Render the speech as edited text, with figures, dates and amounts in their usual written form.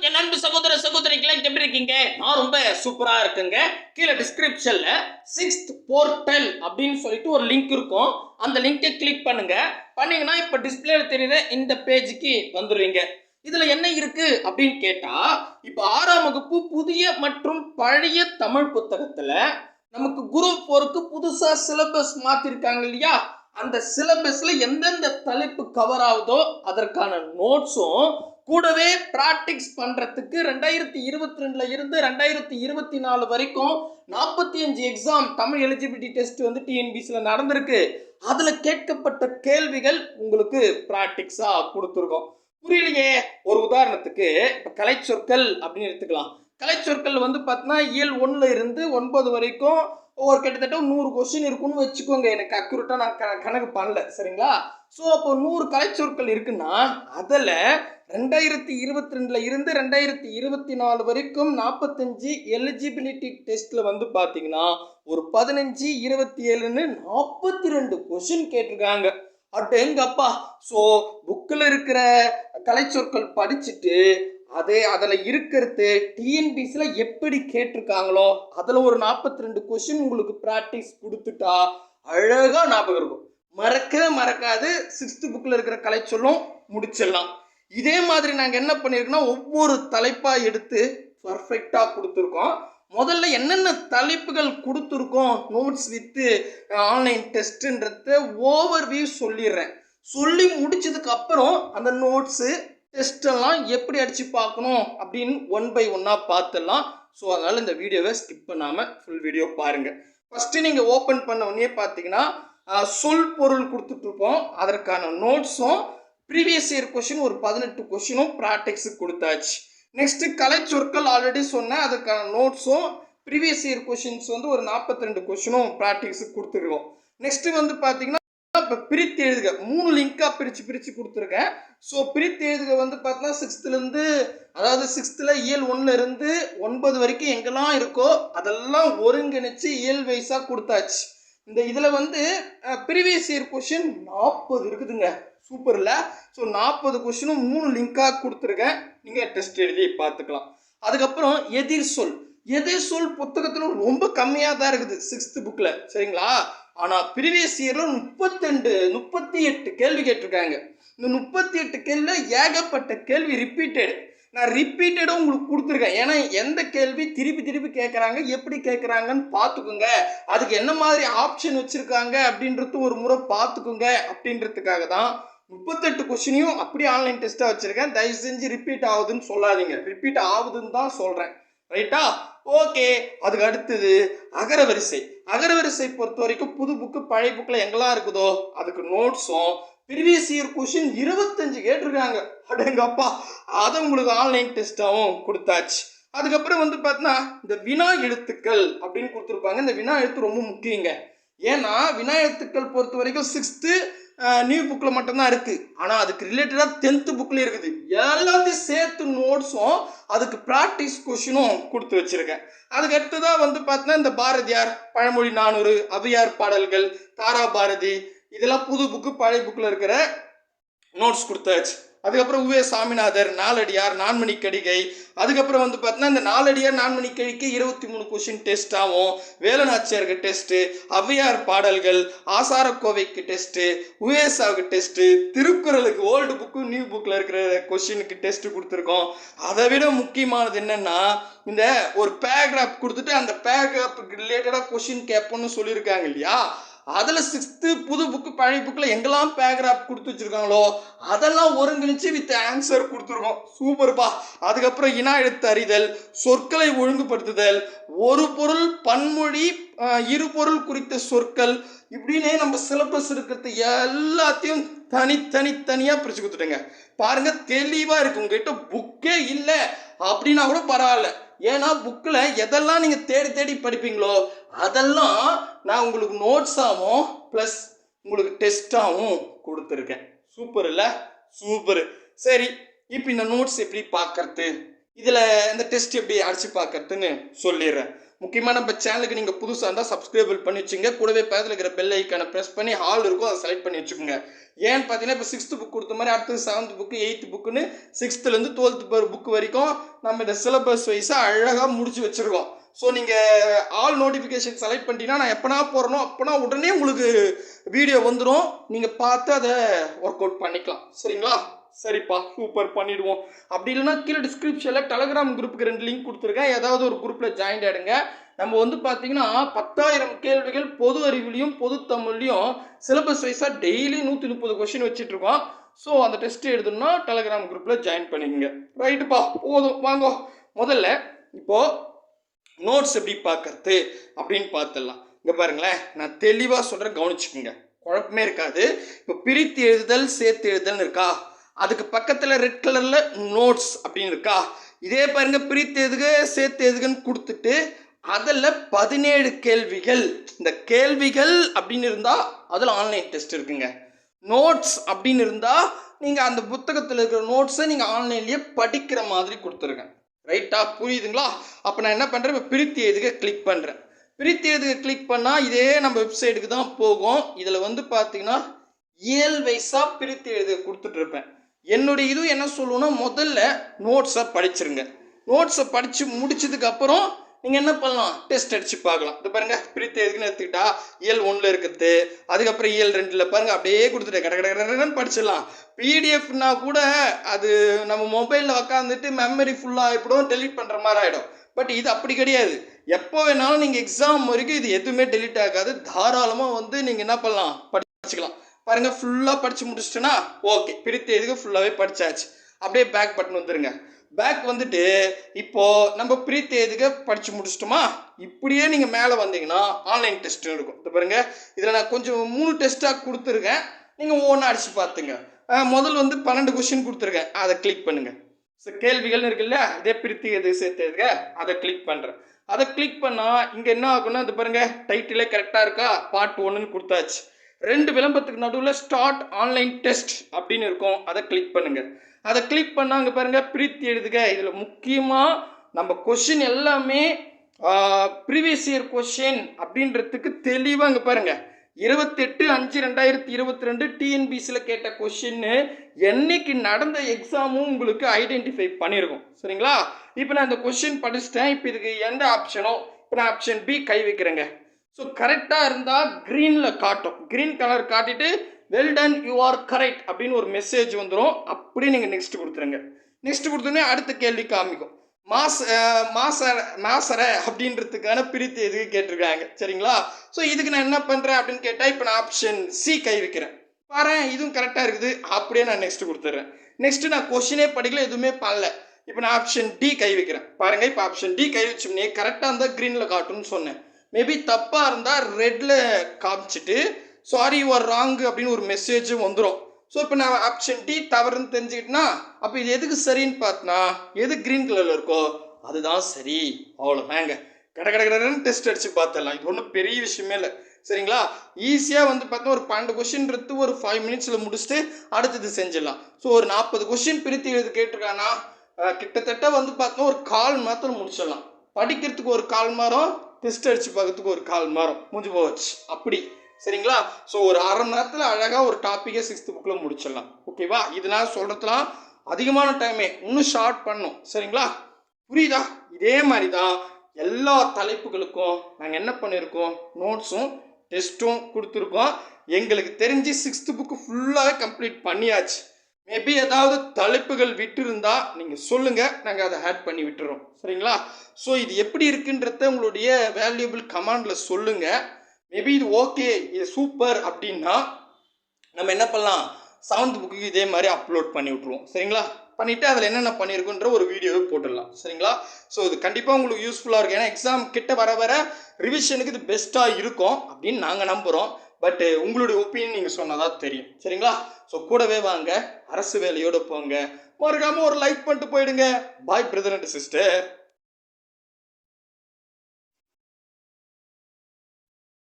என் அன்பு சகோதர சகோதரிகளை எப்படி இருக்கீங்க? நான் ரொம்ப சூப்பரா இருக்குங்க. கீழே டிஸ்கிரிப்ஷன்ல 6th போர்ட்டல் அப்படின்னு சொல்லிட்டு ஒரு லிங்க் இருக்கும். அந்த லிங்கை கிளிக் பண்ணுங்க. பண்ணீங்கன்னா இப்ப டிஸ்பிளேல தெரியுற இந்த பேஜுக்கு வந்துடுவீங்க. இதுல என்ன இருக்கு அப்படின்னு கேட்டா, இப்ப 6ஆம் வகுப்பு புதிய மற்றும் பழைய தமிழ் புத்தகத்துல நமக்கு குரூப் 4க்கு புதுசா சிலபஸ் மாத்திருக்காங்க இல்லையா? அந்த சிலபஸ்ல எந்தெந்த தலைப்பு கவர் ஆகுதோ அதற்கான நோட்ஸும் கூடவே பிராக்டிக்ஸ் பண்றதுக்கு 2022ல இருந்து 2024 வரைக்கும் 45 எக்ஸாம் தமிழ் எலிஜிபிலிட்டி டெஸ்ட் வந்து டிஎன்பிசில நடந்திருக்கு. அதுல கேட்கப்பட்ட கேள்விகள் உங்களுக்கு பிராக்டிக்ஸா கொடுத்துருக்கோம். புரியலையே? ஒரு உதாரணத்துக்கு இப்ப கலைச்சொற்கள் அப்படின்னு எடுத்துக்கலாம். கலைச்சொற்கள் வந்து பார்த்தீங்கன்னா இயல் 1ல இருந்து 9 வரைக்கும் ஒரு கிட்டத்தட்ட 100 கொஸ்டின் இருக்குன்னு வச்சுக்கோங்க. எனக்கு அக்யூரேட்டா நான் கணக்கு பண்ணல, சரிங்களா? ஸோ அப்போ 100 கலைச்சொற்கள் இருக்குன்னா அதில் 2022ல இருந்து 2024 வரைக்கும் 45 எலிஜிபிலிட்டி டெஸ்ட்ல வந்து பார்த்தீங்கன்னா ஒரு 15, 27ன்னு 42 கொஸ்டின் கேட்டிருக்காங்க. அடேங்கப்பா! ஸோ புக்கில் இருக்கிற கலைச்சொற்கள் படிச்சுட்டு அதில் இருக்கிறது டிஎன்பிசியில் எப்படி கேட்டிருக்காங்களோ அதில் ஒரு 42 கொஸ்டின் உங்களுக்கு ப்ராக்டிஸ் கொடுத்துட்டா அழகாக ஞாபகம் இருக்கும். மறக்கவே மறக்காது. 6th புக்கில் இருக்கிற கலைச்சொல்லும் முடிச்சிடலாம். இதே மாதிரி நாங்கள் என்ன பண்ணியிருக்கோம்னா ஒவ்வொரு தலைப்பாக எடுத்து பர்ஃபெக்டாக கொடுத்துருக்கோம். முதல்ல என்னென்ன தலைப்புகள் கொடுத்துருக்கோம் நோட்ஸ் வித்து ஆன்லைன் டெஸ்ட்டுன்றத ஓவர்வியூ சொல்லிடுறேன். சொல்லி முடிச்சதுக்கு அப்புறம் அந்த நோட்ஸு டெஸ்டெல்லாம் எப்படி அடித்து பார்க்கணும் அப்படின்னு 1 by 1 பார்த்துடலாம். ஸோ அதனால் இந்த வீடியோவை ஸ்கிப் பண்ணாமல் ஃபுல் வீடியோ பாருங்கள். ஃபஸ்ட்டு நீங்கள் ஓப்பன் பண்ண உடனே பார்த்தீங்கன்னா சொல் பொருள் கொடுத்துட்ருப்போம். அதற்கான நோட்ஸும் ப்ரீவியஸ் இயர் கொஷின் ஒரு 18 கொஷினும் ப்ராக்டிக்ஸுக்கு கொடுத்தாச்சு. நெக்ஸ்ட்டு கலைச்சொற்கள் ஆல்ரெடி சொன்னேன். அதுக்கான நோட்ஸும் ப்ரீவியஸ் இயர் கொஷின்ஸ் வந்து ஒரு 42 கொஷினும் ப்ராக்டிக்ஸுக்கு கொடுத்துருக்கோம். நெக்ஸ்ட்டு வந்து பார்த்தீங்கன்னா இப்போ பிரித்து எழுதுக 3 லிங்காக பிரித்து கொடுத்துருக்கேன். ஸோ பிரித்து எழுதுக வந்து பார்த்தீங்கன்னா 6th அதாவது 6th இயல் 1ல இருந்து 9 வரைக்கும் எங்கெல்லாம் இருக்கோ அதெல்லாம் ஒருங்கிணைச்சு இயல் வைஸாக கொடுத்தாச்சு. இந்த இதில் வந்து ப்ரீவியஸ் இயர் கொஷின் 40 இருக்குதுங்க. சூப்பரில். ஸோ 40 கொஷினும் 3 லிங்காக கொடுத்துருக்கேன். நீங்கள் டெஸ்ட் எழுதி பார்த்துக்கலாம். அதுக்கப்புறம் எதிர் சொல் புத்தகத்தில் ரொம்ப கம்மியாக தான் இருக்குது 6th புக்கில், சரிங்களா? ஆனால் ப்ரீவியஸ் இயரில் 38 கேள்வி கேட்டிருக்காங்க. இந்த 38 கேள்வியில் ஏகப்பட்ட கேள்வி ரிப்பீட்டட். நான் ரிப்பீட்டடும் உங்களுக்கு கொடுத்துருக்கேன். ஏன்னா எந்த கேள்வி திருப்பி கேட்குறாங்க, எப்படி கேட்குறாங்கன்னு பார்த்துக்குங்க. அதுக்கு என்ன மாதிரி ஆப்ஷன் வச்சுருக்காங்க அப்படின்றது ஒரு முறை பார்த்துக்குங்க அப்படின்றதுக்காக தான் 38 கொஸ்டினையும் அப்படியே ஆன்லைன் டெஸ்ட்டாக வச்சுருக்கேன். தயவு செஞ்சு ரிப்பீட் ஆகுதுன்னு சொல்லாதீங்க. ரிப்பீட் ஆகுதுன்னு தான் சொல்கிறேன், ரைட்டா? ஓகே. அதுக்கு அடுத்தது அகரவரிசை பொறுத்த வரைக்கும் புது புக்கு பழைய புக்கில் எங்கெல்லாம் இருக்குதோ அதுக்கு நோட்ஸும் ப்ரீவியஸ் இயர் கொஷின் 25 கேட்டிருக்காங்க. அடேங்கப்பா! அதை உங்களுக்கு ஆன்லைன் டெஸ்ட்டாகவும் கொடுத்தாச்சு. அதுக்கப்புறம் வந்து பார்த்தீங்கன்னா இந்த வினா எழுத்துக்கள் அப்படின்னு கொடுத்துருப்பாங்க. இந்த வினா எழுத்து ரொம்ப முக்கியங்க. ஏன்னா வினா எழுத்துக்கள் பொறுத்த வரைக்கும் 6th நியூ புக்கில் மட்டும்தான் இருக்குது. ஆனால் அதுக்கு ரிலேட்டடாக 10th புக்கில் இருக்குது. எல்லாத்தையும் சேர்த்து நோட்ஸும் அதுக்கு ப்ராக்டிஸ் கொஷினும் கொடுத்து வச்சுருக்கேன். அதுக்கு அடுத்ததாக வந்து பார்த்தீங்கன்னா இந்த பாரதியார் பழமொழி 400 ஔவையார் பாடல்கள் தாராபாரதி இதெல்லாம் புது புக்கு பழைய புக்கில் இருக்கிற நோட்ஸ் கொடுத்தாச்சு. அதுக்கப்புறம் உவே சாமிநாதர் நாலடியார் நான்மணிக்கடிகை. அதுக்கப்புறம் வந்து பார்த்தீங்கன்னா இந்த நாலடியார் நான்மணிக்கடிகை 23 கொஷின் டெஸ்ட் ஆகும். வேலநாச்சியாருக்கு டெஸ்ட்டு, ஔவையார் பாடல்கள், ஆசாரக்கோவைக்கு டெஸ்ட்டு, உவேசாவுக்கு டெஸ்ட்டு, திருக்குறளுக்கு ஓல்டு புக்கு நியூ புக்கில் இருக்கிற கொஷினுக்கு டெஸ்ட்டு கொடுத்துருக்கோம். அதை விட முக்கியமானது என்னென்னா இந்த ஒரு பேராகிராஃப் கொடுத்துட்டு அந்த பேராகிராஃபுக்கு ரிலேட்டடாக கொஷின் கேட்போன்னு சொல்லியிருக்காங்க இல்லையா? அதில் 6th புது புக்கு பழைய புக்கில் எங்கெல்லாம் பேராகிராஃப் கொடுத்து வச்சுருக்காங்களோ அதெல்லாம் ஒருங்கிணைச்சு வித் ஆன்சர் கொடுத்துருக்கோம். சூப்பர்ப்பா. அதுக்கப்புறம் இனா எழுத்து அறிதல், சொற்களை ஒழுங்குபடுத்துதல், ஒரு பொருள் பன்மொழி இரு பொருள் குறித்த சொற்கள் இப்படின்னே நம்ம சிலபஸ் இருக்கிறது எல்லாத்தையும் தனியாக பிரித்து கொடுத்துட்டேங்க. பாருங்கள், தெளிவாக இருக்குது. உங்ககிட்ட புக்கே இல்லை அப்படின்னா கூட பரவாயில்ல. ஏன்னா புக்கில் எதெல்லாம் நீங்கள் தேடி படிப்பீங்களோ அதெல்லாம் நான் உங்களுக்கு நோட்ஸாகவும் ப்ளஸ் உங்களுக்கு டெஸ்ட்டாகவும் கொடுத்துருக்கேன். சூப்பர் இல்லை? சூப்பர். சரி, இப்போ இந்த நோட்ஸ் எப்படி பார்க்கறது, இதில் இந்த டெஸ்ட் எப்படி அடித்து பார்க்கறதுன்னு சொல்லிடுறேன். முக்கியமாக நம்ம சேனலுக்கு நீங்கள் புதுசாக இருந்தால் சப்ஸ்கிரைபிள் பண்ணி வச்சுங்க. கூடவே பக்கத்தில் இருக்கிற பெல் ஐக்கானை ப்ரெஸ் பண்ணி ஹால் இருக்கும், அதை செலக்ட் பண்ணி வச்சுக்கோங்க. ஏன்னு பார்த்தீங்கன்னா இப்போ 6th புக் கொடுத்த மாதிரி அடுத்தது 7th book 8th புக்குன்னு 6thலேருந்து 12th book வரைக்கும் நம்ம இந்த சிலபஸ் வைஸாக அழகாக முடிச்சு வச்சுருக்கோம். ஸோ நீங்கள் ஆல் நோட்டிஃபிகேஷன் செலக்ட் பண்ணிட்டீங்கன்னா நான் எப்போனா போகிறனோ அப்போனா உடனே உங்களுக்கு வீடியோ வந்துடும், நீங்கள் பார்த்து அதை ஒர்க் அவுட் பண்ணிக்கலாம். சரிங்களா? சரிப்பா, சூப்பர், பண்ணிவிடுவோம். அப்படி இல்லைன்னா கீழே டிஸ்கிரிப்ஷனில் டெலகிராம் குரூப்புக்கு 2 லிங்க் கொடுத்துருக்கேன், ஏதாவது ஒரு குரூப்பில் ஜாயின் ஆகிடுங்க. நம்ம வந்து பார்த்தீங்கன்னா 10,000 கேள்விகள் பொது அறிவுலையும் பொது தமிழ்லையும் சிலபஸ் வைஸாக டெய்லி 130 கொஸ்டின் வச்சுட்ருக்கோம். ஸோ அந்த டெஸ்ட் எழுதணும்னா டெலகிராம் குரூப்பில் ஜாயின் பண்ணிக்கோங்க. ரைட்டுப்பா, போதும் வாங்க. முதல்ல இப்போது நோட்ஸ் எப்படி பார்க்கறது அப்படின்னு பார்த்துடலாம். இங்கே பாருங்களேன், நான் தெளிவாக சொல்கிறேன், கவனிச்சுக்கோங்க, குழப்பமே இருக்காது. இப்போ பிரித்து எழுதுதல் சேர்த்து எழுதுதல்னு இருக்கா, அதுக்கு பக்கத்தில் ரெட் கலரில் நோட்ஸ் அப்படின்னு இருக்கா. இதே பாருங்க, பிரித்து எழுதுக சேர்த்து எழுதுகன்னு கொடுத்துட்டு அதில் 17 கேள்விகள். இந்த கேள்விகள் அப்படின்னு இருந்தால் அதில் ஆன்லைன் டெஸ்ட் இருக்குங்க. நோட்ஸ் அப்படின்னு இருந்தால் நீங்கள் அந்த புத்தகத்தில் இருக்கிற நோட்ஸை நீங்கள் ஆன்லைன்லேயே படிக்கிற மாதிரி கொடுத்துருங்க. ரைட்டா, புரியுதுங்களா? அப்போ நான் என்ன பண்ணுறேன், இப்போ பிரித்து எழுதுக கிளிக் பண்ணுறேன். பிரித்து எழுதுக கிளிக் பண்ணால் இதே நம்ம வெப்சைட்டுக்கு தான் போகும். இதில் வந்து பார்த்தீங்கன்னா இயல் வைஸாக பிரித்து எழுதுக கொடுத்துட்ருப்பேன். என்னுடைய இது என்ன சொல்லுவோன்னா, முதல்ல நோட்ஸை படிச்சிருங்க. நோட்ஸை படித்து முடிச்சதுக்கப்புறம் நீங்கள் என்ன பண்ணலாம், டெஸ்ட் அடித்து பார்க்கலாம். இது பாருங்கள், பிரித்து எழுதுக்குன்னு எடுத்துக்கிட்டா இயல் 1 இருக்குது, அதுக்கப்புறம் இயல் 2 பாருங்கள், அப்படியே கொடுத்துட்டு கடன்னு படிச்சிடலாம். பிடிஎஃப்னா கூட அது நம்ம மொபைலில் உக்காந்துட்டு மெமரி ஃபுல்லாக ஆகிடும், டெலிட் பண்ணுற மாதிரி ஆகிடும். பட் இது அப்படி கிடையாது. எப்போ வேணாலும் நீங்கள் எக்ஸாம் வரைக்கும் இது எதுவுமே டெலிட் ஆகாது. தாராளமாக வந்து நீங்கள் என்ன பண்ணலாம், படிச்சுக்கலாம். பாருங்கள், ஃபுல்லாக படித்து முடிச்சிட்டேன்னா ஓகே, பிரித்து எழுதுக ஃபுல்லாகவே படித்தாச்சு. அப்படியே பேக் பட்டன் வந்துடுங்க. பேக் வந்துட்டு இப்போது நம்ம பிரித்து எழுதுக படித்து முடிச்சிட்டோமா, இப்படியே நீங்கள் மேலே வந்தீங்கன்னா ஆன்லைன் டெஸ்ட்டு இருக்கும். இது பாருங்கள், இதில் நான் கொஞ்சம் 3 டெஸ்ட்டாக கொடுத்துருக்கேன், நீங்கள் ஒவ்வொன்றா அடித்து பார்த்துங்க. முதல் வந்து 12 கொஸ்டின் கொடுத்துருக்கேன், அதை கிளிக் பண்ணுங்கள். ஸோ கேள்விகள்னு இருக்குல்ல, இதே பிரித்து எது சேர்த்து எழுதுக, அதை கிளிக் பண்ணுறேன். அதை கிளிக் பண்ணால் இங்கே என்ன ஆகுன்னா, இது பாருங்கள், டைட்டிலே கரெக்டாக இருக்கா, பார்ட் 1ன்னு கொடுத்தாச்சு. 2 விளம்பரத்துக்கு நடுவில் ஸ்டார்ட் ஆன்லைன் டெஸ்ட் அப்படின்னு இருக்கும், அதை கிளிக் பண்ணுங்கள். அதை கிளிக் பண்ணால் அங்கே பாருங்கள், பிரித்து எழுதுக. இதில் முக்கியமாக நம்ம கொஷின் எல்லாமே ப்ரீவியஸ் இயர் கொஷின் அப்படின்றதுக்கு தெளிவாக இங்கே பாருங்கள், 28/5/2022 டிஎன்பிசியில் கேட்ட கொஷின்னு என்னைக்கு நடந்த எக்ஸாமும் உங்களுக்கு ஐடென்டிஃபை பண்ணியிருக்கும். சரிங்களா? இப்போ நான் இந்த கொஷின் படிச்சுட்டேன். இப்போ இதுக்கு எந்த ஆப்ஷனோ, இப்போ நான் ஆப்ஷன் பி கை வைக்கிறேங்க. ஸோ கரெக்டாக இருந்தால் க்ரீனில் காட்டும், க்ரீன் கலர் காட்டிட்டு well done, you are correct அப்படின்னு ஒரு மெசேஜ் வந்துடும். அப்படியே நீங்கள் நெக்ஸ்ட் கொடுத்துருங்க. நெக்ஸ்ட் கொடுத்தோன்னே அடுத்த கேள்வி காமிக்கும். மாசரை அப்படின்றதுக்கான பிரித்து எதுக்கு கேட்டிருக்காங்க. சரிங்களா? ஸோ இதுக்கு நான் என்ன பண்ணுறேன் அப்படின்னு கேட்டால், இப்போ நான் ஆப்ஷன் சி கை வைக்கிறேன். பாரு, இதுவும் கரெக்டாக இருக்குது. அப்படியே நான் நெக்ஸ்ட் கொடுத்துட்றேன். நெக்ஸ்ட்டு நான் கொஷினே படிக்கல, எதுவுமே பண்ணல. இப்போ நான் ஆப்ஷன் டி கை வைக்கிறேன். பாருங்கள், இப்போ ஆப்ஷன் டி கை வச்சோம்னே கரெக்டாக இருந்தால் க்ரீனில் காட்டும்னு சொன்னேன். மேபி தப்பாக இருந்தால் ரெட்டில் காமிச்சிட்டு சாரி யூ ஆர் ராங் அப்படின்னு ஒரு மெசேஜும் வந்துடும். ஸோ இப்போ நான் ஆப்ஷன் டி தவறுன்னு தெரிஞ்சுக்கிட்டேன்னா, அப்போ இது எதுக்கு சரின்னு பார்த்தனா, எது க்ரீன் கலரில் இருக்கோ அதுதான் சரி. அவ்வளோதாங்க, கடன்னு டெஸ்ட் அடித்து பார்த்துடலாம். இது ஒன்றும் பெரிய விஷயமே இல்லை. சரிங்களா? ஈஸியாக வந்து பார்த்தா ஒரு 12 கொஷின்றது ஒரு 5 மினிட்ஸில் முடிச்சுட்டு அடுத்தது செஞ்சிடலாம். ஸோ ஒரு 40 கொஷின் பிரித்து எழுது கேட்டிருக்காங்கன்னா கிட்டத்தட்ட வந்து பார்த்தோன்னா ஒரு 1/4 மணி நேரத்தில் முடிச்சிடலாம். படிக்கிறதுக்கு ஒரு 1/4 மணி நேரம், டெஸ்ட் அடித்து பார்க்கறதுக்கு ஒரு 1/4 மணி நேரம் முடிஞ்சு போச்சு. அப்படி சரிங்களா? ஸோ ஒரு 1/2 மணி நேரத்தில் அழகாக ஒரு டாப்பிக்கை 6th புக்கில் முடிச்சிடலாம். ஓகேவா? இதெல்லாம் சொல்கிறதுலாம் அதிகமான டைமே, இன்னும் ஷார்ட் பண்ணும். சரிங்களா? புரியுதா? இதே மாதிரி தான் எல்லா தலைப்புகளுக்கும் நாங்கள் என்ன பண்ணியிருக்கோம், நோட்ஸும் டெஸ்ட்டும் கொடுத்துருக்கோம். எங்களுக்கு தெரிஞ்சு 6th புக்கு ஃபுல்லாகவே கம்ப்ளீட் பண்ணியாச்சு. மேபி ஏதாவது தலைப்புகள் விட்டுருந்தா நீங்கள் சொல்லுங்கள், நாங்கள் அதை ஆட் பண்ணி விட்டுறோம். சரிங்களா? ஸோ இது எப்படி இருக்குன்றத உங்களுடைய வேல்யூபிள் கமெண்டில் சொல்லுங்கள். மேபி இது ஓகே, இது சூப்பர் அப்படின்னா நம்ம என்ன பண்ணலாம், 7th புக்கு இதே மாதிரி அப்லோட் பண்ணி விட்ருவோம். சரிங்களா? பண்ணிவிட்டு அதில் என்னென்ன பண்ணியிருக்குன்ற ஒரு வீடியோவை போட்டுடலாம். சரிங்களா? ஸோ இது கண்டிப்பாக உங்களுக்கு யூஸ்ஃபுல்லாக இருக்கும். ஏன்னா எக்ஸாம் கிட்ட வர ரிவிஷனுக்கு இது பெஸ்ட்டாக இருக்கும் அப்படின்னு நாங்கள் நம்புகிறோம். பட் உங்களுடைய ஒப்பீனியன் நீங்கள் சொன்னதாக தெரியும். சரிங்களா? ஸோ கூடவே வாங்க, அரசு வேலையோடு போங்க, மறக்காமல் ஒரு லைக் பண்ணிட்டு போயிடுங்க. பாய் பிரதர் அண்ட் சிஸ்டர்.